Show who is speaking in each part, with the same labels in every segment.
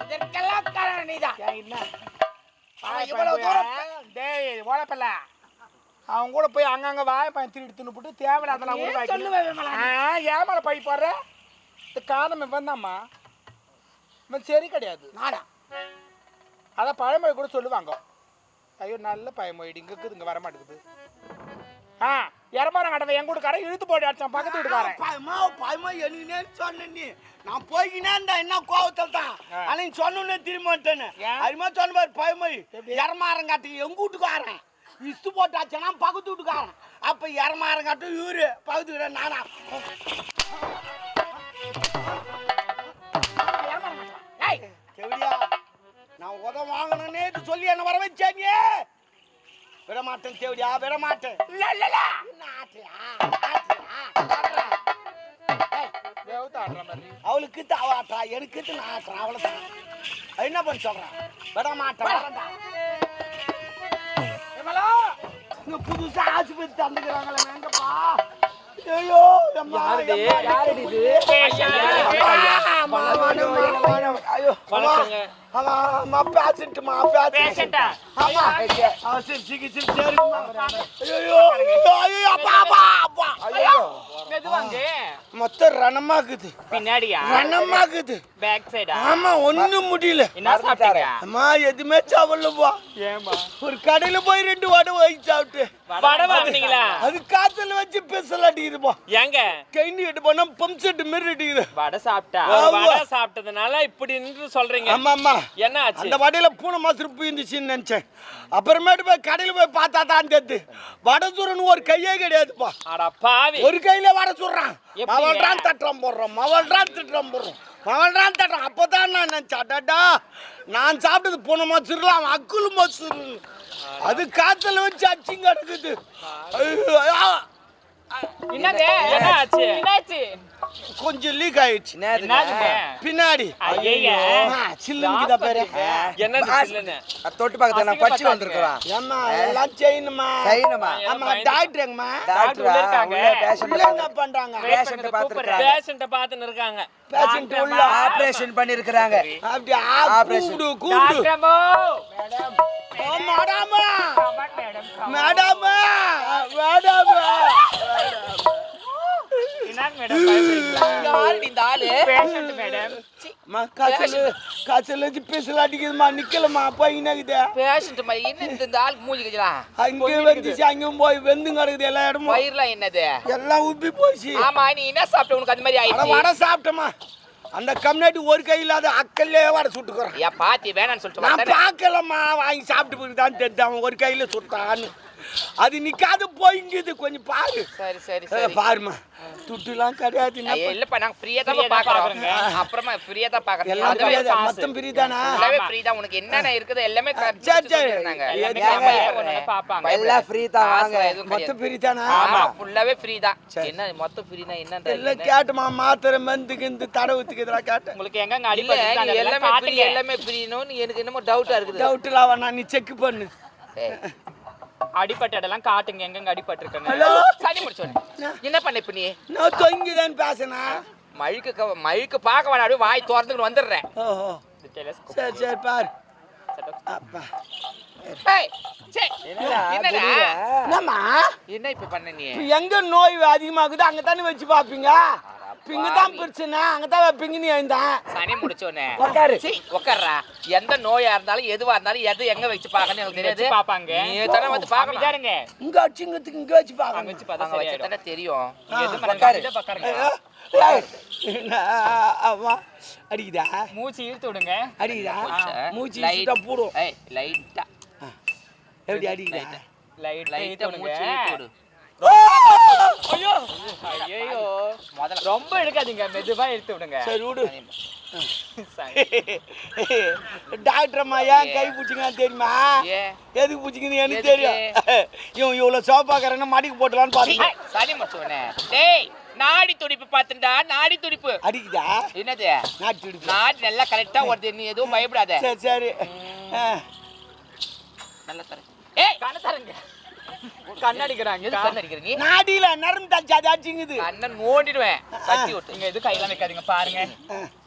Speaker 1: அதற்கெல்லாம் காரணம் நீதான்.
Speaker 2: என்ன
Speaker 1: இவ்வளவு தூரம்
Speaker 2: டேய் ஓடப்பல்ல அவன் கூட போய் அங்கங்க வாழைப்பழம் திருடி தின்னுபிட்டு தேவையில்லாதெல்லாம் உருவாக்கி ஏமால பழி போடுற இந்த காரணம் இவன் தான்மா இவன் சரி கிடையாது
Speaker 1: நாடா
Speaker 2: அதான் பழமொழி கூட சொல்லுவாங்க. ஐயோ நல்ல பழமொழி இங்கே இருக்குது இங்கே வர மாட்டேங்குது. இரமாரம் கடவை எங்க வீட்டுக்காரன் இழுத்து போட்டு அடிச்சான் பக்கத்து வீட்டுக்காரன்.
Speaker 1: பயமா எனக்கு சொன்ன நீ நான் போய்கினே இருந்தா என்ன கோவத்தில் தான் ஆனா நீ சொன்னே திரும்ப மாட்டேன்னு அதுமா சொன்ன பாரு பயமொழி இரமாரங்காட்டுக்கு எங்க வீட்டுக்காரன் இஸ்து போட்டாச்சுன்னா பக்கத்து வீட்டுக்காரன் அப்ப இரமாரங்காட்டும் இவரு பக்கத்து நானா செவிடியா நான் உதவ வாங்கணும்னே சொல்லி என்ன வர வச்சாங்க. விட மாட்டேன் தேவடியா விட மாட்டேன். அவளுக்கு அவ ஆட்டுறா எனக்கு நான் ஆட்டுறேன் அவ்வளவுதான். என்ன பண்ண சொல்றான் விட மாட்டேன். புதுசா ஆஸ்பத்திரி தந்துக்கிறாங்களே எங்கப்பா. ஐயோ மொத்தம் ரணமாக்குது பின்னாடியா ரணமாக்குது பேக் சைடா. ஆமா ஒண்ணும் முடியல. என்ன சாப்பிட்டீங்க? அம்மா எதுவுமே சாப்பிடலப்பா. ஒரு கடையில போய் 2 வடை வாங்கி சாப்பிட்டு வடை வாங்குனீங்களா? அது காத்துல வச்சு பெசல் அடிக்குதுப்பா. ஏங்க கைண்டி எட்டு போனா பம்ப் செட் மாதிரி அடிக்குது. வடை சாப்பிட்டா வடை சாப்பிட்டதுனால இப்படி சொல்றீங்க? ஆமா ஆமா. என்ன ஆச்சு? அந்த வடையில பூனை மாசு இருந்துச்சுன்னு நினைச்சேன். அப்புறமேட்டு போய் கடையில போய் பார்த்தா தான் தெரியுது வடை சுடுறன்னு ஒரு கையே கிடையாதுப்பா. அட பாவி ஒரு கையில வடை சுடுறான் மவள்றான் தட்டுறான் போடுறோம் மவள்றான் திட்டுறான் போடுறோம் மவள்றான் தட்டுறான். அப்பதான் நான் நினைச்சாடாடா நான் சாப்பிட்டது பூனை மாசுலாம் அக்குள் மாசு அது காத்துல வச்சு அச்சிங்க எடுக்குது. கொஞ்சம் லீக் ஆயிடுச்சு பின்னாடி.
Speaker 3: தொட்டு பக்கத்துல பச்சு வந்திருக்கான்.
Speaker 1: எல்லாம் செய்யணுமா செய்யணுமா? ஆமா டாக்டர் எங்கம்மா? என்ன பண்றாங்க?
Speaker 3: பேஷண்ட பாத்துன்னு இருக்காங்க. பேஷண்ட் உள்ள ஆபரேஷன் பண்ணிருக்காங்க.
Speaker 1: அப்படியே கூப்பிடு கூப்பிடு மேடம் மேடம் மேடம் அந்த கம்யூனிட்டி ஒரு கையில் அக்கல்லே வடை சுட்டுக்கிறோம். பாத்தி வேணான்னு சொல்லிட்டு பார்க்கலம்மா வாங்கி சாப்பிட்டு தான் தெரிஞ்சு ஒரு கையில சுட்டான்னு அது நிக்காது போய்ங்குது கொஞ்சம் பாரு. சரி சரி சரி பாருமா துட்டுலாம் கிடையாது. இல்லப்பா நாங்க ஃப்ரீயா தான் பாக்குறோம். அப்புறமா ஃப்ரீயா தான் பாக்குறோம். எல்லாம் மொத்தம் ஃப்ரீ தானா? எல்லாமே ஃப்ரீ தான். உனக்கு என்னென்ன இருக்குது எல்லாமே சொன்னாங்க. பாப்பாங்க எல்லாம் ஃப்ரீ தான். வாங்க மொத்தம் ஃப்ரீ தானா? ஆமா ஃபுல்லாவே ஃப்ரீ தான். என்ன மொத்தம் ஃப்ரீனா என்னன்ற எல்லாம் கேட்டுமா மாத்திரை மந்துக்கு இந்த தடவுத்துக்கு இதெல்லாம் கேட்டு உங்களுக்கு எங்கங்க அடிபட்டு எல்லாமே ஃப்ரீனோ எனக்கு என்னமோ டவுட்டா இருக்குது. டவுட்லாம் வேணா நீ செக் பண்ணு. அடிபட்ட இடம்லாம் காட்டுங்க எங்கங்க அடிபட்டு இருக்காங்க. சரி முடிச்சோன்னு என்ன பண்ண இப்ப நீ? நான் தொங்கிதான் பேசினா மழுக்கு பார்க்க வேணா அப்படியே வாய் திறந்துட்டு வந்துடுறேன். ஓஹோ சரி சரி பாரு. அப்பா என்னம்மா என்ன இப்ப பண்ண நீ? எங்க நோய் அதிகமாகுது அங்க தானே வச்சு பாப்பீங்க. பிங்குதான் பிரச்சனை அங்கதான் வைப்பீங்க. நீ எழுந்தான் சனி முடிச்சோன்னே உட்கார்றா. எந்த நோயா இருந்தாலும் எதுவா இருந்தாலும் எது எங்க வச்சு பாக்கன்னு எனக்கு தெரியாது. பாப்பாங்க நீ தானே வந்து பாருங்க. இங்க அடிச்சுங்கிறதுக்கு இங்க வச்சு பாக்க வச்சு பார்த்தா வச்சுதானே தெரியும். அடிக்குதா? மூச்சு இழுத்து விடுங்க. அடிக்குதா? மூச்சு லைட்டா போடும். லைட்டா எப்படி அடிக்குதா? லைட்டா மூச்சு இழுத்து விடு. ஐயோ ஐயோ முதல்ல ரொம்ப எடுக்காதீங்க மெதுவா எடுத்து விடுங்க. சரி விடு. டாக்டர் அம்மா ஏன் கை பிடிச்சிங்கன்னு தெரியுமா? எதுக்கு பிடிச்சிங்கன்னு எனக்கு தெரியும். இவன் இவ்வளவு சோப்பாக்காரன்னு மடிக்கு போட்டலான்னு பாருங்க. சரி மச்சோனே டேய் நாடி துடிப்பு பாத்துடா. நாடி துடிப்பு அடிக்குதா? என்னது நாடி துடிப்பு? நாடி நல்லா கரெக்டா ஓடுது. நீ எதுவும் பயப்படாத. சரி சரி நல்லா தர. ஏய் கண்ண தரங்க. கண்ணடிக்கிறாங்க. எது கண்ணடிக்கிறீங்க? நாடில நரம்பு தச்சு அது அடிச்சுங்குது. கண்ணன் ஓடிடுவேன். கட்டி விட்டு. நீங்க எது கையில வைக்காதீங்க பாருங்க.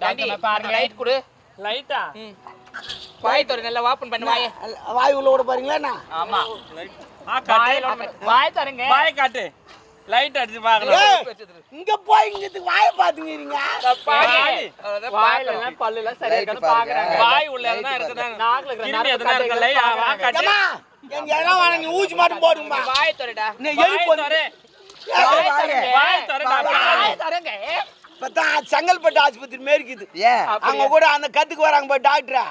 Speaker 1: டாக்டர் பாருங்க. லைட் கொடு.
Speaker 3: லைட்டா
Speaker 4: வாய் தோற நல்லா ஓபன் பண்ணு வாய்.
Speaker 1: வாய் உள்ள விட பாருங்களா?
Speaker 4: ஆமா.
Speaker 3: வாய் தரங்க. வாய் காட்டு. லைட் அடிச்சு பார்க்கலாம்.
Speaker 1: இங்க போய் இங்க வாயை பாத்துங்கறீங்க.
Speaker 3: வாயில எல்லாம் பல்ல எல்லாம் சரியா இருக்கான்னு பாக்குறாங்க. வாய் உள்ள எதனா இருக்குதா? நாக்குல கிருமி எதனா இருக்குல்ல? வா காட்டு.
Speaker 1: அம்மா எங்க எல்லாம் வாங்க நீ ஊசி மாட்டு போடுமா.
Speaker 4: வாய் தோறடா.
Speaker 1: நீ எலி போடு.
Speaker 3: வாய் தரடா.
Speaker 4: வாய் தரங்க.
Speaker 1: பத்தா செங்கல்பட்டு ஆஸ்பத்திரி மேற்குது. அவங்க கூட அந்த கத்துக்கு வராங்க போய் டாக்டரா.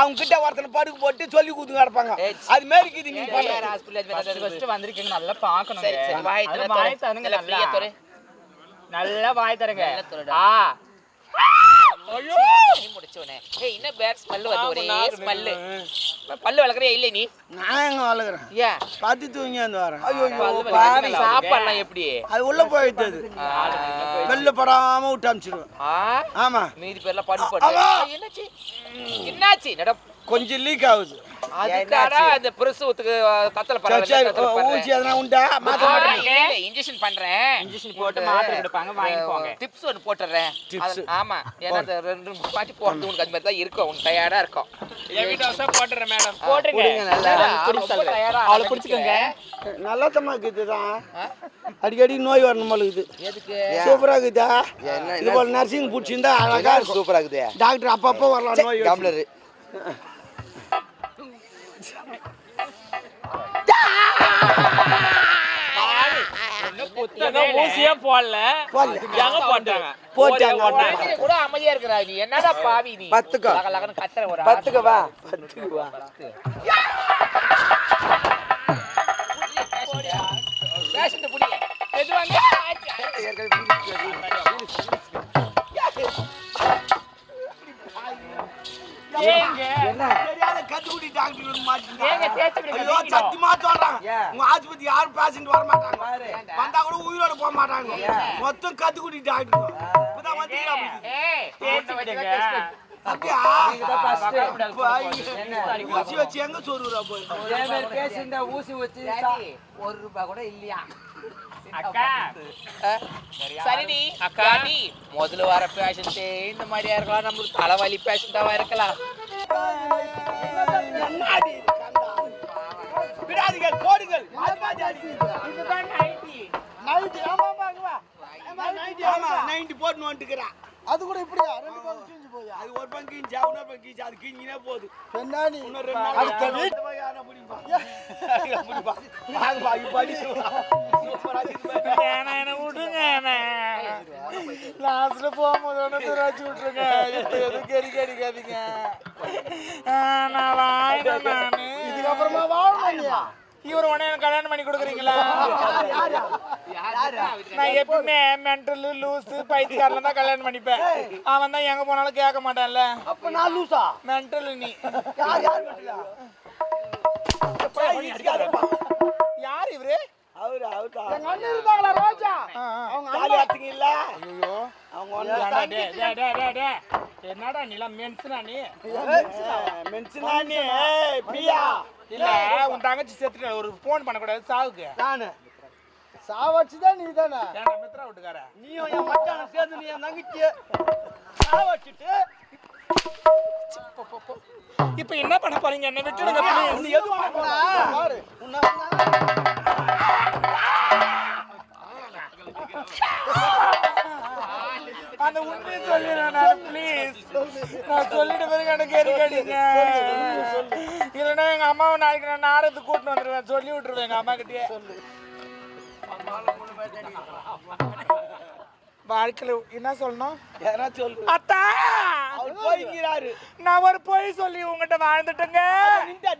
Speaker 1: அவங்க கிட்ட ஒருத்தனை படுக்க போட்டு சொல்லி கூத்து கிடப்பாங்க. அது மேற்குது நீங்க
Speaker 4: யார் ஹாஸ்பிடல்
Speaker 3: ஃபர்ஸ்ட் வந்திருக்கீங்க நல்லா பார்க்கணும்.
Speaker 4: சரி வாய் தர
Speaker 3: வாய் தரங்க
Speaker 4: நல்லா தோற.
Speaker 3: நல்லா வாய் தரங்க.
Speaker 4: ஆ
Speaker 3: ஐயோ
Speaker 4: நீ முடிச்சோனே. ஏய் என்ன பேட் ஸ்மெல் வருது ஒரே ஸ்மெல். பல்லு வளக்கறியா இல்ல நீ?
Speaker 1: நான் எங்க வளக்குறேன்.
Speaker 4: ஏன்
Speaker 1: பத்து தூங்கி வந்து வரேன். ஐயோ
Speaker 4: பாவி சாப்பாடுலாம் எப்படி?
Speaker 1: அது உள்ள போயிட்டது. வெளில படாம விட்டு அமிச்சிடுவேன். ஆமா
Speaker 4: மீதி பேர்லாம் படு படு. என்னாச்சு? என்னாச்சு? நட
Speaker 1: கொஞ்சம் லீக் ஆகுது.
Speaker 4: அதுக்காடா அந்த பிரசவத்துக்கு கத்தல
Speaker 1: ஊசி எதனா உண்டா?
Speaker 4: இன்ஜெக்ஷன் பண்றேன்.
Speaker 3: இன்ஜெக்ஷன் போட்டு மாத்திரை கொடுப்பாங்க வாங்கிக்கோங்க.
Speaker 4: டிப்ஸ் ஒன்னு போட்டுறேன். ஆமா ஏன்னா அந்த 2 பாட்டி போறது உனக்கு அது மாதிரி தான் இருக்கும். உனக்கு டயர்டா இருக்கும்.
Speaker 3: ஹெவி டோஸா போட்டுறேன் மேடம். போடுங்க. அவளை பிடிச்சுக்கோங்க.
Speaker 1: நல்லா தம்மா இருக்குதுதான். அடிக்கடி நோய் வரணும் போல இருக்குது.
Speaker 4: எதுக்கு?
Speaker 1: சூப்பரா இருக்குதா? இது போல நர்சிங் பிடிச்சிருந்தா அழகா சூப்பரா இருக்குது. டாக்டர் அப்பப்போ வரலாம் நோய் டம்ளர்.
Speaker 3: ஊசியே போடல. எங்க போட்டாங்க?
Speaker 1: போட்டாங்க.
Speaker 4: கூட அமைதியா இருக்கறா நீ. என்னடா பாவி நீ?
Speaker 1: பத்துக்கு
Speaker 4: லகலகன்னு கத்தற ஒரு
Speaker 1: பத்துக்கு வா. பத்துக்கு வா.
Speaker 4: பேஷண்ட் புடிங்க. எதுவாங்க?
Speaker 3: ஏங்க
Speaker 1: தெரியாத கத்துக்குடி டாக்டர் வந்து மாட்டிங்க.
Speaker 4: ஏங்க தேச்சு விடுங்க.
Speaker 1: ஐயோ சத்தியமா சொல்றாங்க. உங்க ஆஸ்பத்திரி யாரும் பேஷண்ட் வர மாட்டாங்க. வந்தா கூட உயிரோட போக மாட்டாங்க. மொத்தம் கத்துக்குடி டாக்டர். இப்பதான் வந்தீங்க.
Speaker 4: ஏய்
Speaker 3: தேச்சு விடுங்க.
Speaker 1: அப்படியா? ஊசி வச்சு எங்க சொருறா போய்?
Speaker 5: ஊசி வச்சு ₹1 கூட இல்லையா?
Speaker 3: அக்கா
Speaker 4: சரிடி அக்கா நீ முதல்ல வர பேஷண்ட் இந்த மாதிரியா இருக்கலாம். நம்மளுக்கு தலைவலி பேஷண்டாவா இருக்கலாம்.
Speaker 1: விடாதீர்கள் கோடுகள்.
Speaker 4: இதுதான் 90.
Speaker 1: ஆமா 90 போட்டு வந்துக்கிறா.
Speaker 2: அது கூட இப்படியா? 2 பக்கம் கிழிஞ்சு போயா?
Speaker 1: அது ஒரு பங்கு கிஞ்சி அவன பங்கு கிஞ்சி அது கிஞ்சினே போகுது.
Speaker 2: பெண்ணானி
Speaker 1: இன்னும் 2 நாள் அடுத்த வீட் யாரா புடிப்பா. புடிப்பா. வாங்க பாய் படி. சூப்பரா இருக்கு.
Speaker 3: என்ன விடுங்க.
Speaker 2: லாஸ்ட்ல போகும்போது ஒன்று தூராச்சு விட்டுருங்க. இப்போ எதுவும் கெரிக்க அடிக்காதீங்க.
Speaker 3: நான் வாயினேன் நானு.
Speaker 2: இதுக்கப்புறமா வாழணும்.
Speaker 3: இவர் உடனே எனக்கு கல்யாணம் பண்ணி கொடுக்குறீங்களா? நான் எப்பவுமே மென்டல் லூசு பைத்தியக்காரல தான் கல்யாணம் பண்ணிப்பேன். அவன் தான் எங்க போனாலும் கேட்க மாட்டான்ல.
Speaker 1: அப்ப நான் லூசா?
Speaker 3: மென்டல் நீ.
Speaker 1: யார் மென்டலா?
Speaker 3: யார் இவரு?
Speaker 1: அவரு அவதா.
Speaker 2: எங்க அண்ணன் இருந்தாங்களா ரோஜா?
Speaker 1: அவங்க காலி ஆத்திங்க இல்ல?
Speaker 3: ஐயோ
Speaker 1: அவங்க ஒண்ணு
Speaker 3: என்னடா நீல மென்ஸ்னா நீ?
Speaker 1: மென்ஷனா நீ? ஏய் பியா.
Speaker 3: இல்ல உன் தங்கச்சி செத்துட்ட. ஒரு போன் பண்ண கூடாது சாவுக்கு.
Speaker 1: நானு
Speaker 2: சாவச்சுதான் நீ தானே.
Speaker 3: ஏன்டா மித்ரா விட்டுக்கார?
Speaker 1: நீயும் என் மச்சான சேர்ந்து நீ என் தங்கச்சியை சாவச்சிட்டு
Speaker 3: இப்ப என்ன பண்ண போறீங்க? என்ன விட்டுடுங்க please.
Speaker 1: நீ எது பண்ணா பாரு.
Speaker 3: அந்த உண்மையை சொல்லிடுறேன் நான் ப்ளீஸ். நான் சொல்லிட்டு பிறகு எனக்கு எரிக்கடிங்க. இல்லைன்னா எங்க அம்மாவை நாளைக்கு நான் நாடகத்துக்கு கூட்டிட்டு வந்துடுவேன். சொல்லி விட்டுருவேன் எங்க அம்மா கிட்டே. வாழ்க்கையில என்ன சொல்லணும்?
Speaker 1: யாரா சொல்லு.
Speaker 3: அத்தா
Speaker 1: அவர் போய்க்கிறாரு.
Speaker 3: நான் ஒரு பொய் சொல்லி உங்ககிட்ட வாழ்ந்துட்டேங்க.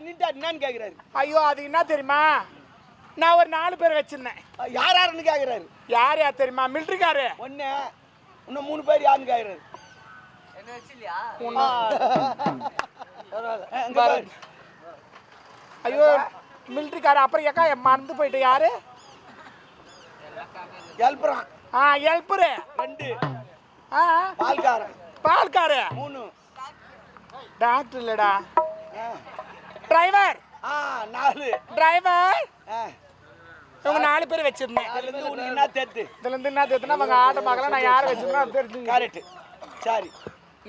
Speaker 1: நின்டா என்னன்னு கேக்குறாரு.
Speaker 3: ஐயோ அது என்ன தெரியுமா? நான் ஒரு 4 பேர் வச்சிருந்தேன்.
Speaker 1: யார் யாருன்னு கேக்குறாரு.
Speaker 3: யார் யார் தெரியுமா? மிலிட்டரிக்காரு
Speaker 1: ஒண்ணு இன்னும் 3 பேர் யாருன்னு கேக்குறாரு.
Speaker 5: என்ன வச்சில்லையா?
Speaker 3: ஐயோ மிலிட்டரிக்காரு. அப்புறம் ஏக்கா மறந்து போயிட்டு யாரு?
Speaker 1: எல்பறான்.
Speaker 3: ஹெல்ப்பரு
Speaker 1: 2.
Speaker 3: பால்காரு
Speaker 1: பால்காரன் 3.
Speaker 3: டாக்டர் இல்லடா டிரைவர்.
Speaker 1: 4.
Speaker 3: டிரைவர். இவங்க 4 பேர் வச்சிருந்தேன்.
Speaker 1: அதுல இருந்து உனக்கு என்ன தெரியுது?
Speaker 3: இதுல இருந்து என்ன தெரியுதுன்னா அவங்க ஆட்ட பார்க்கலாம். நான் யாரை வச்சிருந்தேன் அது தெரிஞ்சு.
Speaker 1: கரெக்ட். சரி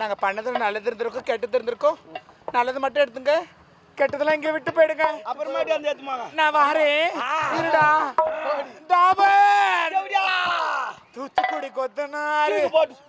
Speaker 2: நாங்கள் பண்ணது நல்லது இருந்திருக்கோம் கெட்டது இருந்திருக்கோம். நல்லது மட்டும் எடுத்துங்க, கெட்டதெல்லாம் இங்கே விட்டு போயிடுங்க.
Speaker 1: அப்புறமாட்டி அந்த ஏத்துமாங்க
Speaker 2: நான் வாரேன். இருடா தாபர் தூத்துக்குடி கொத்தனாரு
Speaker 1: போட்டு